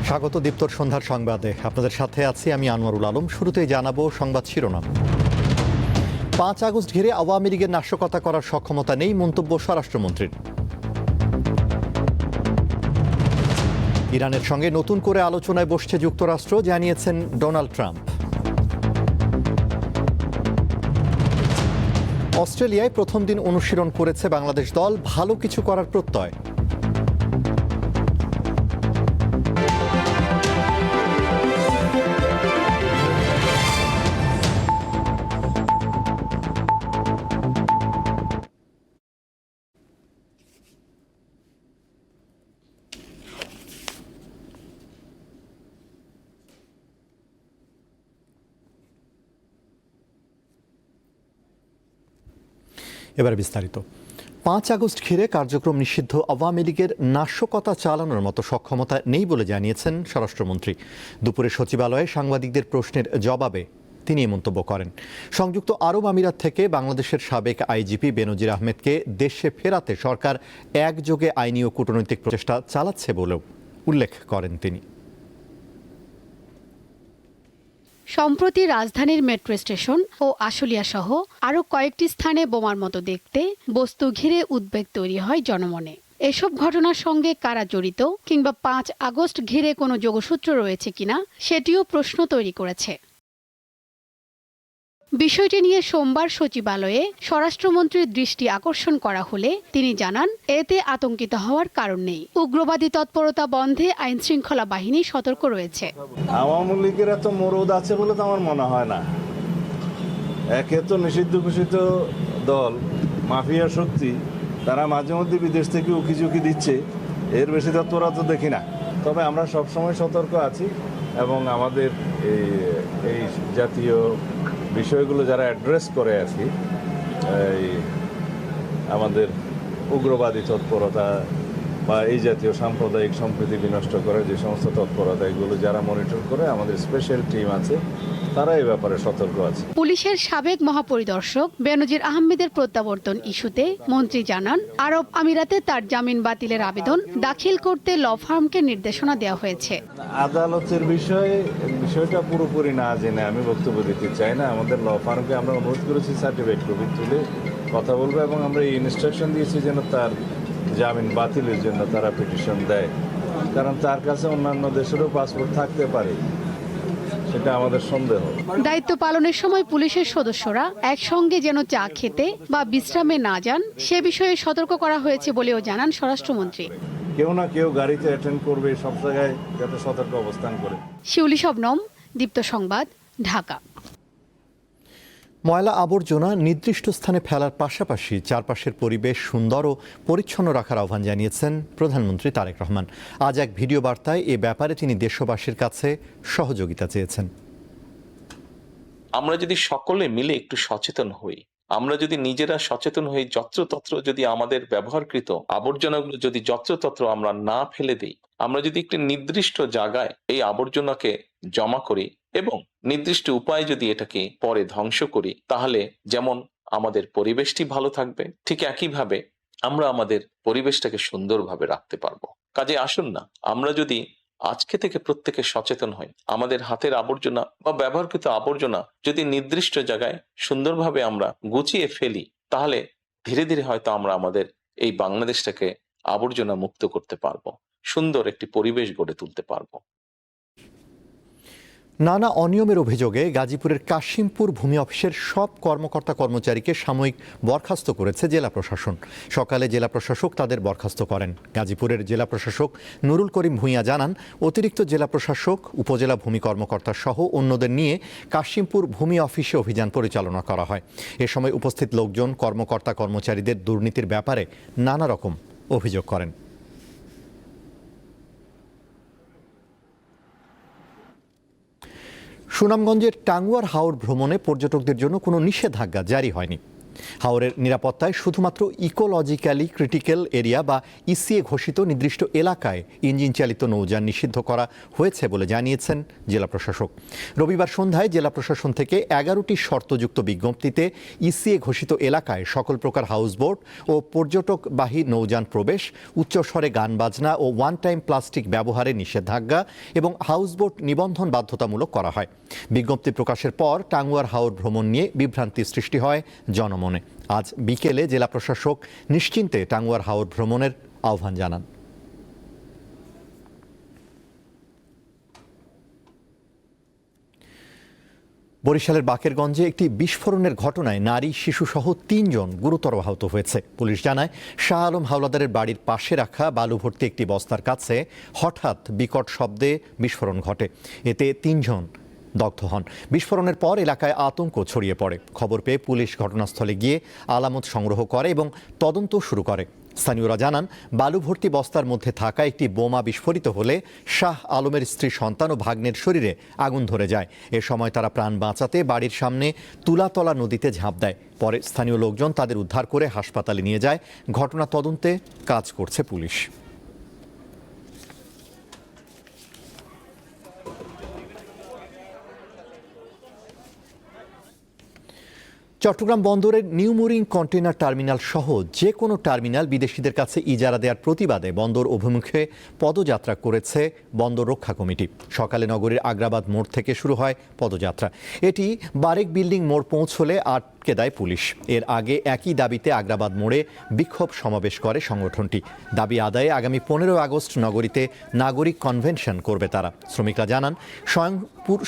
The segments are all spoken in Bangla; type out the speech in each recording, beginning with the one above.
স্বাগত দীপ্তর সন্ধ্যার সংবাদে। আপনাদের সাথে আছি আমি আনোয়ারুল আলম। শুরুতেই জানাবো সংবাদ শিরোনাম। ৫ আগস্ট ঘিরে আওয়ামী লীগের নাশকতা করার সক্ষমতা নেই, মন্তব্য স্বরাষ্ট্রমন্ত্রীর। ইরানের সঙ্গে নতুন করে আলোচনায় বসছে যুক্তরাষ্ট্র, জানিয়েছেন ডোনাল্ড ট্রাম্প। অস্ট্রেলিয়ায় প্রথম দিন অনুশীলন করেছে বাংলাদেশ দল, ভালো কিছু করার প্রত্যয়। এবার বিস্তারিত। ৫ আগস্ট ঘিরে কার্যক্রম নিষিদ্ধ আওয়ামী লীগের নাশকতা চালানোর মতো সক্ষমতা নেই বলে জানিয়েছেন স্বরাষ্ট্রমন্ত্রী। দুপুরে সচিবালয়ে সাংবাদিকদের প্রশ্নের জবাবে তিনি এই মন্তব্য করেন। সংযুক্ত আরব আমিরাত থেকে বাংলাদেশের সাবেক আইজিপি বেনজির আহমেদকে দেশে ফেরাতে সরকার একযোগে আইনি ও কূটনৈতিক প্রচেষ্টা চালাচ্ছে বলেও উল্লেখ করেন তিনি। সম্প্রতি রাজধানীর মেট্রো স্টেশন ও আশুলিয়া সহ আরও কয়েকটি স্থানে বোমার মতো দেখতে বস্তু ঘিরে উদ্বেগ তৈরি হয় জনমনে। এসব ঘটনার সঙ্গে কারা জড়িত কিংবা ৫ আগস্ট ঘিরে কোনো যোগসূত্র রয়েছে কিনা সেটিও প্রশ্ন তৈরি করেছে। বিষয়টি নিয়ে সোমবার সচিবালয়ে স্বরাষ্ট্রমন্ত্রীর দৃষ্টি আকর্ষণ করা হলে তিনি জানান, এতে আতঙ্কিত হওয়ার কারণ নেই। উগ্রবাদী তৎপরতা বন্ধে আইনশৃঙ্খলা বাহিনী সতর্ক রয়েছে। আওয়ামী লীগের এত মরদ আছে বলে তো আমার মনে হয় না। একে তো নিষিদ্ধ ঘোষিত দল, মাফিয়া শক্তি, তারা মাঝে মধ্যে বিদেশ থেকে উকিঝুঁকি দিচ্ছে, এর বেশি তৎপরতা তো দেখি না। তবে আমরা সবসময় সতর্ক আছি এবং আমাদের এই জাতীয় বিষয়গুলো যারা অ্যাড্রেস করে আছি, এই আমাদের উগ্রবাদী তৎপরতা বা এই জাতীয় সাম্প্রদায়িক সম্প্রীতি বিনষ্ট করে যে সমস্ত তৎপরতা, এগুলো যারা মনিটর করে, আমাদের স্পেশাল টিম আছে, তারা এই ব্যাপারে সতর্ক আছে। পুলিশের সাবেক মহাপরিদর্শক বেনজির আহমেদের প্রত্যাবর্তন ইস্যুতে মন্ত্রী জানান, আরব আমিরাতে তার জামিন বাতিলের আবেদন দাখিল করতে ল ফার্মকে নির্দেশনা দেওয়া হয়েছে। আদালতের বিষয়টা পুরোপুরি না জেনে আমি বক্তব্য দিতে চাই না। আমাদের ল ফার্মকে আমরা অনুরোধ করেছি সার্টিফিকেট কপি তুলে কথা বলবো এবং আমরা এই ইনস্ট্রাকশন দিয়েছি যেন তার জামিন বাতিলের জন্য তারা পিটিশন দেয়, কারণ তার কাছে অন্যান্য দেশেরও পাসপোর্ট থাকতে পারে, সেটা আমাদের সন্দেহ। দায়িত্ব পালনের সময় পুলিশের সদস্যরা একসঙ্গে যেন চা খেতে বা বিশ্রামে না যান সে বিষয়ে সতর্ক করা হয়েছে বলেও জানান স্বরাষ্ট্রমন্ত্রী। কেউ না কেউ গাড়িতে অ্যাটেন্ড করবে, সব জায়গায় যাতে সতর্ক অবস্থান করে। শিউলি শবনম, দীপ্ত সংবাদ, ঢাকা। ময়লা আবর্জনা নির্দিষ্ট স্থানে ফেলার পাশাপাশি চারপাশের পরিবেশ সুন্দর ও পরিচ্ছন্ন রাখার আহ্বান জানিয়েছেন প্রধানমন্ত্রী তারেক রহমান। আজ এক ভিডিও বার্তায় এ ব্যাপারে তিনি দেশবাসীর কাছে সহযোগিতা চেয়েছেন। আমরা যদি সকলে মিলে একটু সচেতন হই, আমরা যদি নিজেরা সচেতন হই, যত্রতত্র যদি আমাদের ব্যবহারকৃত আবর্জনাগুলো যদি যত্রতত্র আমরা না ফেলে দিই, আমরা যদি একটি নির্দিষ্ট জায়গায় এই আবর্জনাকে জমা করি এবং নির্দিষ্ট উপায়ে যদি এটাকে পরে ধ্বংস করি, তাহলে যেমন আমাদের পরিবেশটি ভালো থাকবে, ঠিক একইভাবে আমরা আমাদের পরিবেশটাকে সুন্দরভাবে রাখতে পারবো। কাজে আসুন না, আমরা যদি আজকে থেকে প্রত্যেকে সচেতন হয়, আমাদের হাতের আবর্জনা বা ব্যবহারকৃত আবর্জনা যদি নির্দিষ্ট জায়গায় সুন্দরভাবে আমরা গুছিয়ে ফেলি, তাহলে ধীরে ধীরে হয়তো আমরা আমাদের এই বাংলাদেশটাকে আবর্জনা মুক্ত করতে পারবো, সুন্দর একটি পরিবেশ গড়ে তুলতে পারবো। নানা অনিয়মের অভিযোগে গাজীপুরের কাশিমপুর ভূমি অফিসের সব কর্মকর্তা কর্মচারীকে সাময়িক বরখাস্ত করেছে জেলা প্রশাসন। সকালে জেলা প্রশাসক তাদের বরখাস্ত করেন। গাজীপুরের জেলা প্রশাসক নুরুল করিম ভূঁইয়া জানান, অতিরিক্ত জেলা প্রশাসক, উপজেলা ভূমি কর্মকর্তা সহ অন্যদের নিয়ে কাশিমপুর ভূমি অফিসে অভিযান পরিচালনা করা হয়। এ সময় উপস্থিত লোকজন কর্মকর্তা কর্মচারীদের দুর্নীতির ব্যাপারে নানা রকম অভিযোগ করেন। সুনামগঞ্জের টাঙ্গুয়ার হাওর ভ্রমণে পর্যটকদের জন্য কোনো নিষেধাজ্ঞা জারি হয়নি। হাওরের নিরাপত্তায় শুধুমাত্র ইকোলজিক্যালি ক্রিটিক্যাল এরিয়া বা ইসিএ ঘোষিত নির্দিষ্ট এলাকায় ইঞ্জিন চালিত নৌযান নিষিদ্ধ করা হয়েছে বলে জানিয়েছেন জেলা প্রশাসক। রবিবার সন্ধ্যায় জেলা প্রশাসন থেকে 11টি শর্তযুক্ত বিজ্ঞপ্তিতে ইসিএ ঘোষিত এলাকায় সকল প্রকার হাউসবোট ও পর্যটকবাহী নৌযান প্রবেশ, উচ্চস্বরে গান বাজনা ও ওয়ান টাইম প্লাস্টিক ব্যবহারে নিষেধাজ্ঞা এবং হাউসবোট নিবন্ধন বাধ্যতামূলক করা হয়। বিজ্ঞপ্তি প্রকাশের পর টাঙ্গুয়ার হাওর ভ্রমণ নিয়ে বিভ্রান্তি সৃষ্টি হয় জনমনে। আজ বিকেলে জেলা প্রশাসক নিশ্চিন্তে টাঙ্গুয়ার হাওর ভ্রমণের আহ্বান জানান। বরিশালের বাকেরগঞ্জে একটি বিস্ফোরণের ঘটনায় নারী শিশুসহ 3 জন গুরুতর আহত হয়েছে। পুলিশ জানায়, শাহ আলম হাওলাদারের বাড়ির পাশে রাখা বালু ভর্তি একটি বস্তার কাছে হঠাৎ বিকট শব্দে বিস্ফোরণ ঘটে। এতে 3 জন দগ্ধ হন। বিস্ফোরণের পর এলাকায় আতঙ্ক ছড়িয়ে পড়ে। খবর পেয়ে পুলিশ ঘটনাস্থলে গিয়ে আলামত সংগ্রহ করে এবং তদন্ত শুরু করে। স্থানীয়রা জানান, বালু ভর্তি বস্তার মধ্যে থাকা একটি বোমা বিস্ফোরিত হলে শাহ আলমের স্ত্রী, সন্তান ও ভাগ্নের শরীরে আগুন ধরে যায়। এ সময় তারা প্রাণ বাঁচাতে বাড়ির সামনে তুলাতলা নদীতে ঝাঁপ দেয়। পরে স্থানীয় লোকজন তাদের উদ্ধার করে হাসপাতালে নিয়ে যায়। ঘটনা তদন্তে কাজ করছে পুলিশ। চট্টগ্রাম বন্দরের নিউ মুরিং কন্টেইনার টার্মিনাল সহ যে কোনো টার্মিনাল বিদেশিদের কাছে ইজারা দেওয়ার প্রতিবাদে বন্দর অভিমুখে পদযাত্রা করেছে বন্দর রক্ষা কমিটি। সকালে নগরীর আগ্রাবাদ মোড় থেকে শুরু হয় পদযাত্রা। এটি বারেক বিল্ডিং মোড় পৌঁছলে আটকে দেয় পুলিশ। এর আগে একই দাবিতে আগ্রাবাদ মোড়ে বিক্ষোভ সমাবেশ করে সংগঠনটি। দাবি আদায়ে আগামী 15 আগস্ট নগরীতে নাগরিক কনভেনশন করবে তারা। শ্রমিকরা জানান,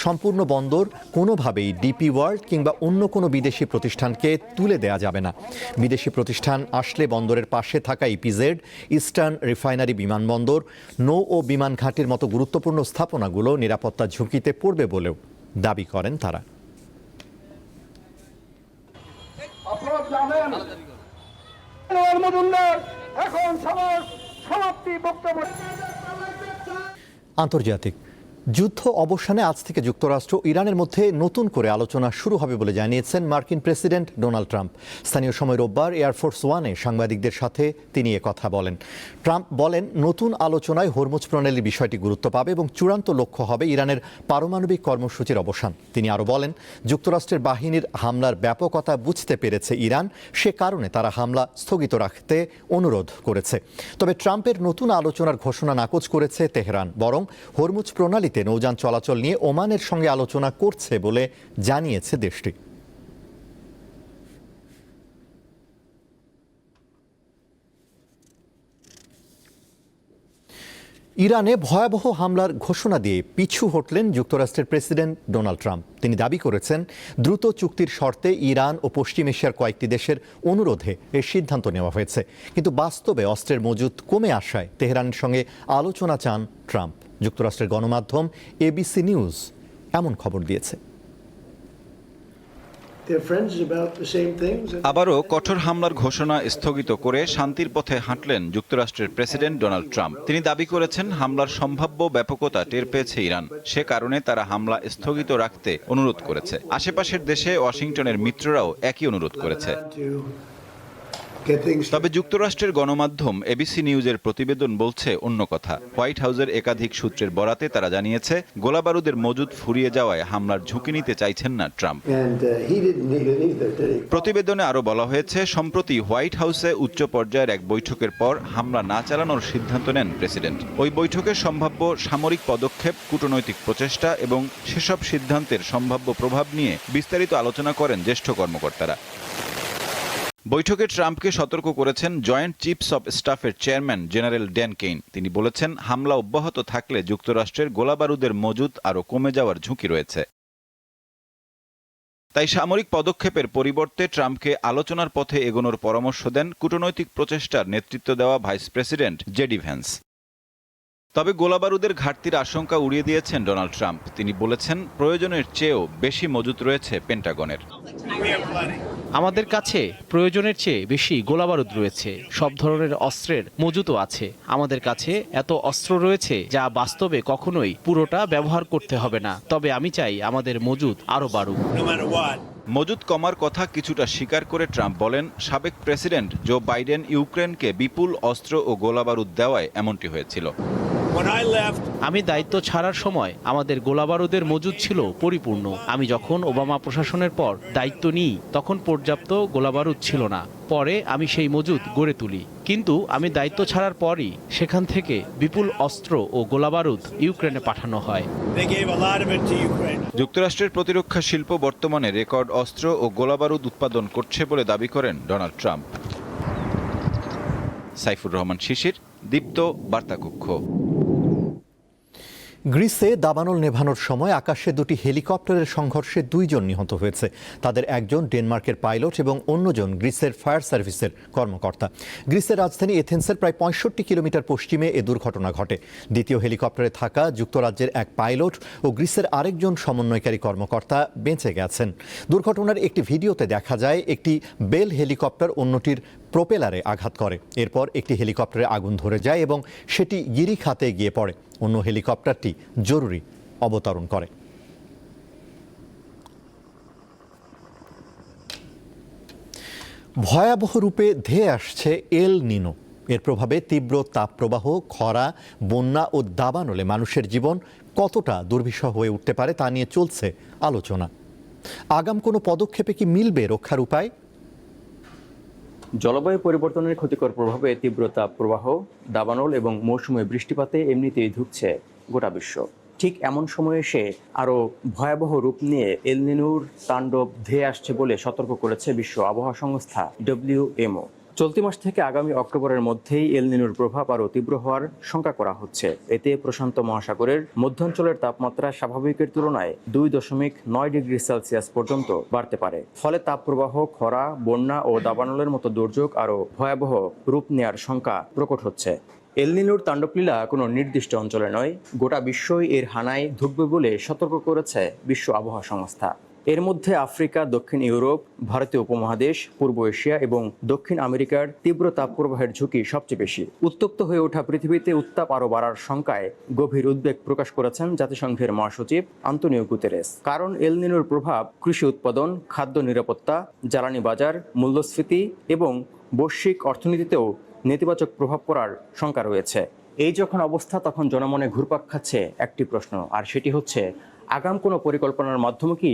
সম্পূর্ণ বন্দর কোনোভাবেই ডিপি ওয়ার্ল্ড কিংবা অন্য কোনো বিদেশি প্রতিষ্ঠানকে তুলে দেয়া যাবে না। বিদেশি প্রতিষ্ঠান আসলে বন্দরের পাশে থাকা ইপিজেড, ইস্টার্ন রিফাইনারি বিমানবন্দর, নৌ ও বিমান ঘাটির মতো গুরুত্বপূর্ণ স্থাপনাগুলো নিরাপত্তা ঝুঁকিতে পড়বে বলেও দাবি করেন তারা। আন্তর্জাতিক যুদ্ধ অবসানে আজ থেকে যুক্তরাষ্ট্র ইরানের মধ্যে নতুন করে আলোচনা শুরু হবে বলে জানিয়েছেন মার্কিন প্রেসিডেন্ট ডোনাল্ড ট্রাম্প। স্থানীয় সময় রোববার এয়ারফোর্স ওয়ানে সাংবাদিকদের সাথে তিনি কথা বলেন। ট্রাম্প বলেন, নতুন আলোচনায় হরমুজ প্রণালীর বিষয়টি গুরুত্ব পাবে এবং চূড়ান্ত লক্ষ্য হবে ইরানের পারমাণবিক কর্মসূচির অবসান। তিনি আরও বলেন, যুক্তরাষ্ট্রের বাহিনীর হামলার ব্যাপকতা বুঝতে পেরেছে ইরান, সে কারণে তারা হামলা স্থগিত রাখতে অনুরোধ করেছে। তবে ট্রাম্পের নতুন আলোচনার ঘোষণা নাকচ করেছে তেহরান, বরং হরমুজ প্রণালীতে নৌযান চলাচল নিয়ে ওমানের সঙ্গে আলোচনা করছে বলে জানিয়েছে দেশটি। ইরানে ভয়াবহ হামলার ঘোষণা দিয়ে পিছু হটলেন যুক্তরাষ্ট্রের প্রেসিডেন্ট ডোনাল্ড ট্রাম্প। তিনি দাবি করেছেন, দ্রুত চুক্তির শর্তে ইরান ও পশ্চিম এশিয়ার কয়েকটি দেশের অনুরোধে এই সিদ্ধান্ত নেওয়া হয়েছে। কিন্তু বাস্তবে অস্ত্রের মজুত কমে আসায় তেহরানের সঙ্গে আলোচনা চান ট্রাম্প। যুক্তরাষ্ট্রের গণমাধ্যম এবিসি নিউজ এমন খবর দিয়েছে। আবারও কঠোর হামলার ঘোষণা স্থগিত করে শান্তির পথে হাঁটলেন যুক্তরাষ্ট্রের প্রেসিডেন্ট ডোনাল্ড ট্রাম্প। তিনি দাবি করেছেন, হামলার সম্ভাব্য ব্যাপকতা টের পেয়েছে ইরান, সে কারণে তারা হামলা স্থগিত রাখতে অনুরোধ করেছে। আশেপাশের দেশে ওয়াশিংটনের মিত্ররাও একই অনুরোধ করেছে। তবে যুক্তরাষ্ট্রের গণমাধ্যম এবিসি নিউজের প্রতিবেদন বলছে অন্য কথা। হোয়াইট হাউসের একাধিক সূত্রের বরাতে তারা জানিয়েছে, গোলাবারুদের মজুদ ফুরিয়ে যাওয়ায় হামলার ঝুঁকি নিতে চাইছেন না ট্রাম্প। প্রতিবেদনে আরও বলা হয়েছে, সম্প্রতি হোয়াইট হাউসে উচ্চ পর্যায়ের এক বৈঠকের পর হামলা না চালানোর সিদ্ধান্ত নেন প্রেসিডেন্ট। ওই বৈঠকে সম্ভাব্য সামরিক পদক্ষেপ, কূটনৈতিক প্রচেষ্টা এবং সেসব সিদ্ধান্তের সম্ভাব্য প্রভাব নিয়ে বিস্তারিত আলোচনা করেন জ্যেষ্ঠ কর্মকর্তারা। বৈঠকে ট্রাম্পকে সতর্ক করেছেন জয়েন্ট চিফস অব স্টাফের চেয়ারম্যান জেনারেল ড্যান কেইন। তিনি বলেছেন, হামলা অব্যাহত থাকলে যুক্তরাষ্ট্রের গোলাবারুদের মজুদ আরও কমে যাওয়ার ঝুঁকি রয়েছে। তাই সামরিক পদক্ষেপের পরিবর্তে ট্রাম্পকে আলোচনার পথে এগোনোর পরামর্শ দেন কূটনৈতিক প্রচেষ্টার নেতৃত্ব দেওয়া ভাইস প্রেসিডেন্ট জেডি ভ্যান্স। তবে গোলাবারুদের ঘাটতির আশঙ্কা উড়িয়ে দিয়েছেন ডোনাল্ড ট্রাম্প। তিনি বলেছেন, প্রয়োজনের চেয়েও বেশি মজুত রয়েছে পেন্টাগনের। আমাদের কাছে প্রয়োজনের চেয়ে বেশি গোলাবারুদ রয়েছে, সব ধরনের অস্ত্রের মজুতও আছে। আমাদের কাছে এত অস্ত্র রয়েছে যা বাস্তবে কখনোই পুরোটা ব্যবহার করতে হবে না। তবে আমি চাই আমাদের মজুত আরও বাড়ুক। মজুদ কমার কথা কিছুটা স্বীকার করে ট্রাম্প বলেন, সাবেক প্রেসিডেন্ট জো বাইডেন ইউক্রেনকে বিপুল অস্ত্র ও গোলাবারুদ দেওয়ায় এমনটি হয়েছিল। আমি দায়িত্ব ছাড়ার সময় আমাদের গোলাবারুদের মজুদ ছিল পরিপূর্ণ। আমি যখন ওবামা প্রশাসনের পর দায়িত্ব নিই তখন পর্যাপ্ত গোলাবারুদ ছিল না। পরে আমি সেই মজুদ গড়ে তুলি, কিন্তু আমি দায়িত্ব ছাড়ার পরই সেখান থেকে বিপুল অস্ত্র ও গোলাবারুদ ইউক্রেনে পাঠানো হয়। যুক্তরাষ্ট্রের প্রতিরক্ষা শিল্প বর্তমানে রেকর্ড অস্ত্র ও গোলাবারুদ উৎপাদন করছে বলে দাবি করেন ডোনাল্ড ট্রাম্প। সাইফুর রহমান শিশির, দীপ্ত, বার্তাকক্ষ। গ্রিসে দাবানল নেভানোর সময় আকাশে দুটি হেলিকপ্টারের সংঘর্ষে 2 জন নিহত হয়েছে। তাদের একজন ডেনমার্কের পাইলট এবং অন্যজন গ্রিসের ফায়ার সার্ভিসের কর্মকর্তা। গ্রিসের রাজধানী এথেন্সের প্রায় 65 কিলোমিটার পশ্চিমে এ দুর্ঘটনা ঘটে। দ্বিতীয় হেলিকপ্টারে থাকা যুক্তরাজ্যের এক পাইলট ও গ্রিসের আরেকজন সমন্বয়কারী কর্মকর্তা বেঁচে গেছেন। দুর্ঘটনার একটি ভিডিওতে দেখা যায় একটি বেল হেলিকপ্টার অন্যটির প্রোপেলারে আঘাত করে। এরপর একটি হেলিকপ্টারে আগুন ধরে যায় এবং সেটি গিরিখাতে গিয়ে পড়ে। অন্য হেলিকপ্টারটি জরুরি অবতরণ করে। ভয়াবহ রূপে ধেয়ে আসছে এল নিনো। এর প্রভাবে তীব্র তাপপ্রবাহ, খরা, বন্যা ও দাবানলে মানুষের জীবন কতটা দুর্বিষহ হয়ে উঠতে পারে তা নিয়ে চলছে আলোচনা। আগাম কোনো পদক্ষেপে কি মিলবে রক্ষার উপায়? জলবায়ু পরিবর্তনের ক্ষতিকর প্রভাবে তীব্র তাপপ্রবাহ, দাবানল এবং মৌসুমী বৃষ্টিপাতে এমনিতেই ধুঁকছে গোটা বিশ্ব। ঠিক এমন সময়ে এসে আরও ভয়াবহ রূপ নিয়ে এল নিনোর তাণ্ডব ধেয়ে আসছে বলে সতর্ক করেছে বিশ্ব আবহাওয়া সংস্থা WMO। চলতি মাস থেকে আগামী অক্টোবরের মধ্যেই এল নিনোর প্রভাব আরও তীব্র হওয়ার শঙ্কা করা হচ্ছে। এতে প্রশান্ত মহাসাগরের মধ্যাঞ্চলের তাপমাত্রা স্বাভাবিকের তুলনায় 2.9 ডিগ্রি সেলসিয়াস পর্যন্ত বাড়তে পারে। ফলে তাপপ্রবাহ, খরা, বন্যা ও দাবানলের মতো দুর্যোগ আরও ভয়াবহ রূপ নেয়ার শঙ্কা প্রকট হচ্ছে। এল নিনোর তাণ্ডবলীলা কোনো নির্দিষ্ট অঞ্চলে নয়, গোটা বিশ্বই এর হানায় ধুঁকবে বলে সতর্ক করেছে বিশ্ব আবহাওয়া সংস্থা। এর মধ্যে আফ্রিকা, দক্ষিণ ইউরোপ, ভারতীয় উপমহাদেশ, পূর্ব এশিয়া এবং দক্ষিণ আমেরিকার তীব্র তাপপ্রবাহের ঝুঁকি সবচেয়ে বেশি। উত্তপ্ত হয়ে ওঠা পৃথিবীতে উত্তাপ আরও বাড়ার শঙ্কায় গভীর উদ্বেগ প্রকাশ করেছেন জাতিসংঘের মহাসচিব আন্তোনিও গুতেরেস। কারণ এল নিনোর প্রভাব কৃষি উৎপাদন, খাদ্য নিরাপত্তা, জ্বালানি বাজার, মূল্যস্ফীতি এবং বৈশ্বিক অর্থনীতিতেও নেতিবাচক প্রভাব পড়ার শঙ্কা রয়েছে। এই যখন অবস্থা, তখন জনমনে ঘুরপাক খাচ্ছে একটি প্রশ্ন, আর সেটি হচ্ছে আগাম কোনো পরিকল্পনার মাধ্যমে কি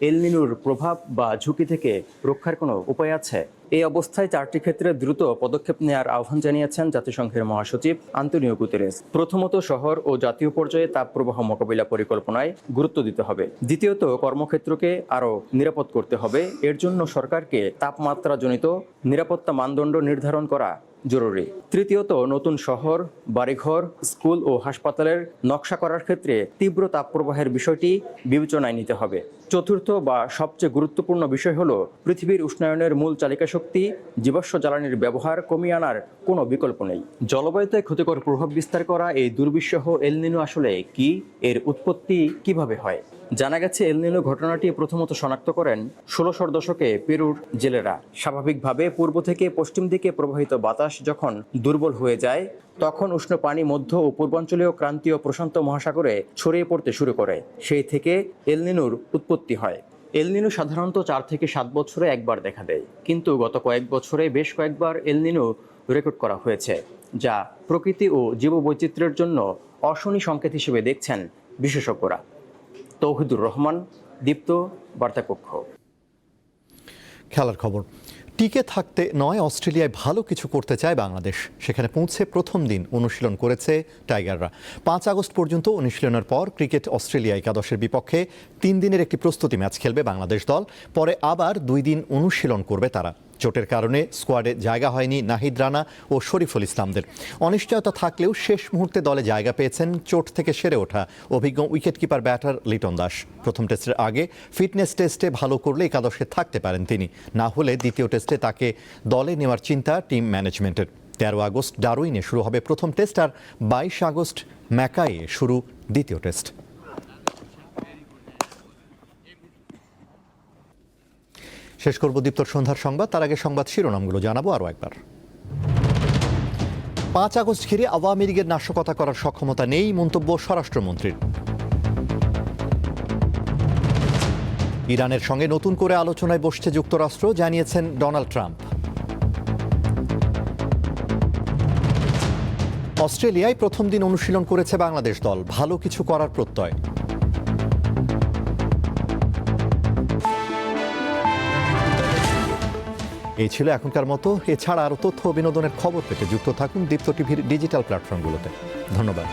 এল নিনোর প্রভাব বা ঝুঁকি থেকে রক্ষার কোনো উপায় আছে? এই অবস্থায় 4টি ক্ষেত্রে দ্রুত পদক্ষেপ নেওয়ার আহ্বান জানিয়েছেন জাতিসংঘের মহাসচিব আন্তোনিও গুতেরেস। প্রথমত, শহর ও জাতীয় পর্যায়ে তাপপ্রবাহ মোকাবিলা পরিকল্পনায় গুরুত্ব দিতে হবে। দ্বিতীয়ত, কর্মক্ষেত্রকে আরও নিরাপদ করতে হবে। এর জন্য সরকারকে তাপমাত্রাজনিত নিরাপত্তা মানদণ্ড নির্ধারণ করা জরুরি। তৃতীয়ত, নতুন শহর, বাড়িঘর, স্কুল ও হাসপাতালের নকশা করার ক্ষেত্রে তীব্র তাপপ্রবাহের বিষয়টি বিবেচনায় নিতে হবে। চতুর্থ বা সবচেয়ে গুরুত্বপূর্ণ বিষয় হলো পৃথিবীর উষ্ণায়নের মূল চালিকা শক্তি জীবাশ্ম জ্বালানির ব্যবহার কমিয়ে আনার কোনো বিকল্প নেই। জলবায়ুতে ক্ষতিকর প্রভাব বিস্তার করা এই দুর্বিষহ এল নিনো আসলে কি, এর উৎপত্তি কিভাবে হয়? জানা গেছে এল নিনো ঘটনাটি প্রথমত শনাক্ত করেন 1600 দশকে পেরুর জেলেরা। স্বাভাবিকভাবে পূর্ব থেকে পশ্চিম দিকে প্রবাহিত বাতাস যখন দুর্বল হয়ে যায়, তখন উষ্ণ পানি মধ্য ও পূর্বাঞ্চলীয় ক্রান্তীয় প্রশান্ত মহাসাগরে ছড়িয়ে পড়তে শুরু করে। সেই থেকে এল নিনোর উৎপত্তি হয়। এল নিনো সাধারণত 4 থেকে 7 বছরে একবার দেখা দেয়, কিন্তু গত কয়েক বছরে বেশ কয়েকবার এল নিনো রেকর্ড করা হয়েছে, যা প্রকৃতি ও জীববৈচিত্র্যের জন্য অশনি সংকেত হিসেবে দেখছেন বিশেষজ্ঞরা। তৌহিদুর রহমান, দীপ্ত, বার্তাকক্ষ। খেলার খবর। টিকে থাকতে নয়, অস্ট্রেলিয়ায় ভালো কিছু করতে চায় বাংলাদেশ। সেখানে পৌঁছে প্রথম দিন অনুশীলন করেছে টাইগাররা। 5 আগস্ট পর্যন্ত অনুশীলনের পর ক্রিকেট অস্ট্রেলিয়া একাদশের বিপক্ষে 3 দিনের একটি প্রস্তুতি ম্যাচ খেলবে বাংলাদেশ দল। পরে আবার 2 দিন অনুশীলন করবে তারা। চোটের কারণে স্কোয়াডে জায়গা হয়নি নাহিদ রানা ও শরীফুল ইসলামদের। অনিশ্চয়তা থাকলেও শেষ মুহূর্তে দলে জায়গা পেয়েছেন চোট থেকে সেরে ওঠা অভিজ্ঞ উইকেটকিপার ব্যাটার লিটন দাস। প্রথম টেস্টের আগে ফিটনেস টেস্টে ভালো করলে একাদশে থাকতে পারেন তিনি, না হলে দ্বিতীয় টেস্টে তাকে দলে নেওয়ার চিন্তা টিম ম্যানেজমেন্টের। 13 আগস্ট ডারউইনে শুরু হবে প্রথম টেস্ট, আর 22 আগস্ট ম্যাকাইয়ে শুরু দ্বিতীয় টেস্ট। শেষ করব দীপ্তর সন্ধ্যার সংবাদ, তার আগে সংবাদ শিরোনামগুলো জানাবো আরও একবার। 5 আগস্ট ঘিরে আওয়ামী লীগের নাশকতা করার সক্ষমতা নেই, মন্তব্য স্বরাষ্ট্রমন্ত্রীর। ইরানের সঙ্গে নতুন করে আলোচনায় বসছে যুক্তরাষ্ট্র, জানিয়েছেন ডোনাল্ড ট্রাম্প। অস্ট্রেলিয়ায় প্রথম দিন অনুশীলন করেছে বাংলাদেশ দল, ভালো কিছু করার প্রত্যয়। এই ছিল এখনকার মতো। এছাড়া আরও তথ্য ও বিনোদনের খবর পেতে যুক্ত থাকুন দীপ্ত টিভির ডিজিটাল প্ল্যাটফর্মগুলোতে। ধন্যবাদ।